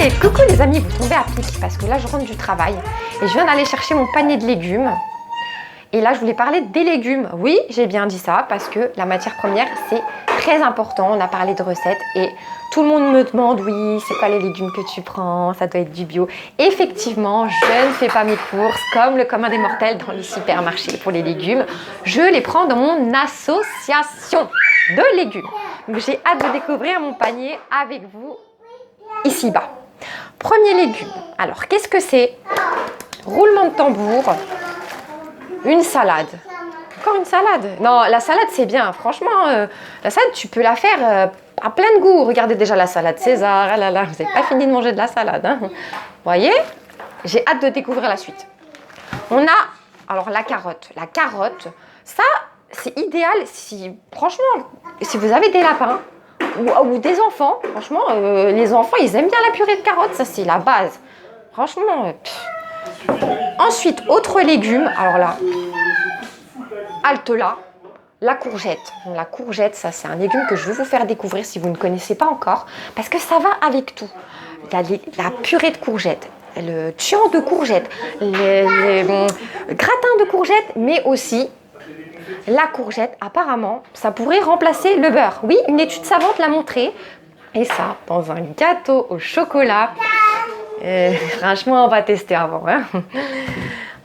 Hey, coucou les amis, vous tombez à pic parce que là je rentre du travail et je viens d'aller chercher mon panier de légumes. Et là je voulais parler des légumes. Oui, j'ai bien dit ça parce que la matière première c'est très important. On a parlé de recettes et tout le monde me demande oui, c'est quoi les légumes que tu prends? Ça doit être du bio. Effectivement, je ne fais pas mes courses comme le commun des mortels dans les supermarchés pour les légumes. Je les prends dans mon association de légumes. Donc j'ai hâte de découvrir mon panier avec vous ici-bas. Premier légume. Alors, qu'est-ce que c'est? Roulement de tambour. Une salade. Encore une salade? Non, la salade, c'est bien. Franchement, la salade, tu peux la faire à plein de goûts. Regardez déjà la salade César. Ah là là, vous n'avez pas fini de manger de la salade. Hein. Vous voyez? J'ai hâte de découvrir la suite. On a, alors, la carotte. La carotte, ça, c'est idéal si, franchement, si vous avez des lapins, ou des enfants, franchement, les enfants, ils aiment bien la purée de carottes, ça c'est la base. Franchement, Ensuite, autre légume, alors là, halte là, la courgette. Bon, la courgette, ça c'est un légume que je vais vous faire découvrir si vous ne connaissez pas encore, parce que ça va avec tout. Il y a la purée de courgettes, le tian de courgettes, les gratins de courgettes, mais aussi la courgette, apparemment, ça pourrait remplacer le beurre. Oui, une étude savante l'a montré. Et ça, dans un gâteau au chocolat. Franchement, on va tester avant. Hein.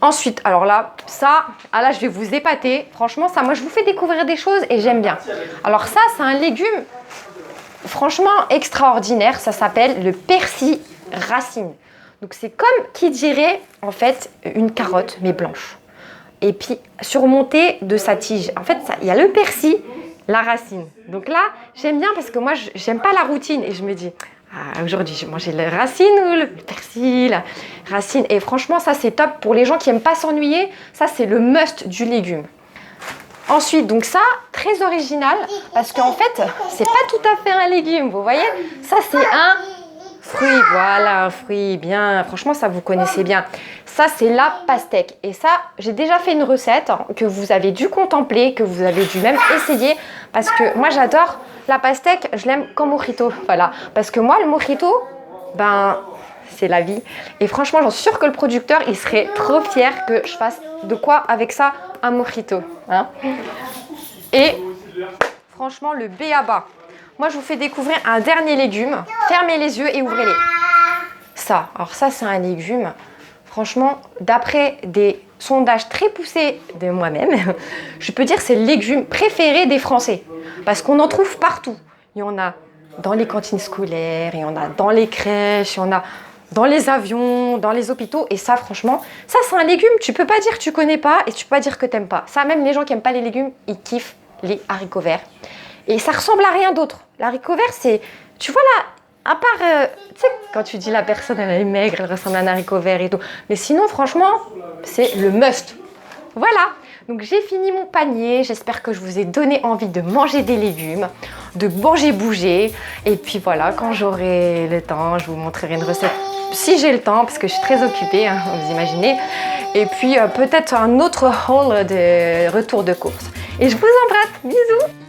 Ensuite, alors là, ça, là, je vais vous épater. Franchement, ça, moi, je vous fais découvrir des choses et j'aime bien. Alors ça, c'est un légume, franchement, extraordinaire. Ça s'appelle le persil racine. Donc, c'est comme qui dirait, en fait, une carotte, mais blanche. Et puis surmonté de sa tige. En fait, il y a le persil, la racine. Donc là, j'aime bien parce que moi, j'aime pas la routine. Et je me dis, aujourd'hui, je vais manger la racine ou le persil, la racine. Et franchement, ça, c'est top pour les gens qui n'aiment pas s'ennuyer. Ça, c'est le must du légume. Ensuite, donc ça, très original parce qu'en fait, c'est pas tout à fait un légume, vous voyez. Ça, c'est un fruit, voilà, un fruit, bien. Franchement, ça, vous connaissez bien. Ça, c'est la pastèque. Et ça, j'ai déjà fait une recette que vous avez dû contempler, que vous avez dû même essayer. Parce que moi, j'adore la pastèque. Je l'aime comme mojito. Voilà. Parce que moi, le mojito, ben, c'est la vie. Et franchement, j'en suis sûre que le producteur, il serait trop fier que je fasse de quoi avec ça un mojito. Hein. Et franchement, le b.a.-ba. Moi, je vous fais découvrir un dernier légume. Fermez les yeux et ouvrez-les. Ça, alors ça, c'est un légume. Franchement, d'après des sondages très poussés de moi-même, je peux dire que c'est le légume préféré des Français. Parce qu'on en trouve partout. Il y en a dans les cantines scolaires, il y en a dans les crèches, il y en a dans les avions, dans les hôpitaux. Et ça, franchement, ça, c'est un légume. Tu peux pas dire que tu connais pas et tu peux pas dire que t'aimes pas. Ça, même les gens qui aiment pas les légumes, ils kiffent les haricots verts. Et ça ressemble à rien d'autre. L'haricot vert, c'est... Tu vois là, à part... tu sais, quand tu dis la personne, elle est maigre, elle ressemble à un haricot vert et tout. Mais sinon, franchement, c'est le must. Voilà. Donc, j'ai fini mon panier. J'espère que je vous ai donné envie de manger des légumes, de manger bouger. Et puis voilà, quand j'aurai le temps, je vous montrerai une recette. Si j'ai le temps, parce que je suis très occupée, hein, vous imaginez. Et puis, peut-être un autre haul de retour de course. Et je vous embrasse. Bisous.